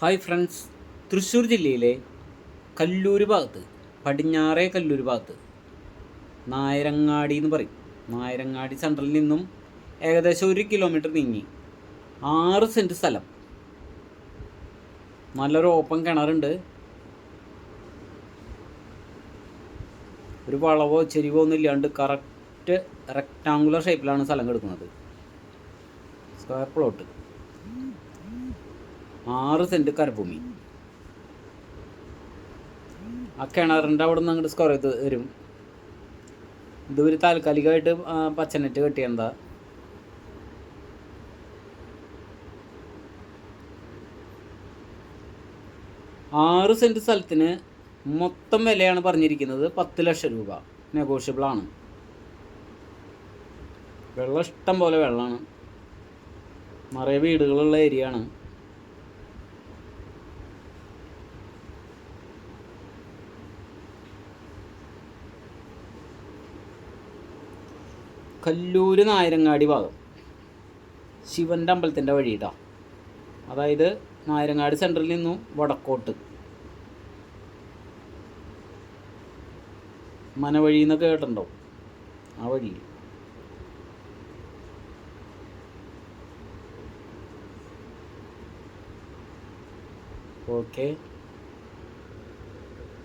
Hi friends, Thrissur ജില്ലയിലെ കല്ലൂർ ഭാഗത്ത്, പടിഞ്ഞാറേ കല്ലൂർ ഭാഗത്ത് നായരങ്ങാടി എന്ന് പറയും. നായരങ്ങാടി സെൻട്രലിൽ നിന്നും ഏകദേശം 1 കിലോമീറ്റർ നീങ്ങി 6 സെൻറ്റ് സ്ഥലം, നല്ലൊരു ഓപ്പൺ കിണറുണ്ട്. ഒരു വളവോ ചെരിവോ ഒന്നും ഇല്ലാണ്ട് കറക്റ്റ് റെക്റ്റാങ്കുലർ ഷേപ്പിലാണ് സ്ഥലം കിടക്കുന്നത്. സ്ക്വയർ പ്ലോട്ട്, 6 സെൻറ്റ് കരഭൂമി. ആ കിണറിൻ്റെ അവിടെ നിന്ന് അങ്ങോട്ട് സ്ക്വയർ ചെയ്ത് വരും. ഇതൊരു താൽക്കാലികമായിട്ട് പച്ചനെറ്റ് കെട്ടിയെന്താ. ആറ് സെൻറ്റ് സ്ഥലത്തിന് മൊത്തം വിലയാണ് പറഞ്ഞിരിക്കുന്നത് 10 ലക്ഷം രൂപ. നെഗോഷ്യബിളാണ്. വെള്ളം ഇഷ്ടം പോലെ വെള്ളമാണ്. നിറയെ വീടുകളുള്ള ഏരിയ ആണ്. കല്ലൂര് നായരങ്ങാടി ഭാഗം, ശിവൻ്റെ അമ്പലത്തിൻ്റെ വഴി ഇതാ. അതായത് നായരങ്ങാടി സെൻറ്ററിൽ നിന്നും വടക്കോട്ട് മനവഴി എന്നൊക്കെ കേട്ടിട്ടുണ്ടോ, ആ വഴിയിൽ. ഓക്കെ.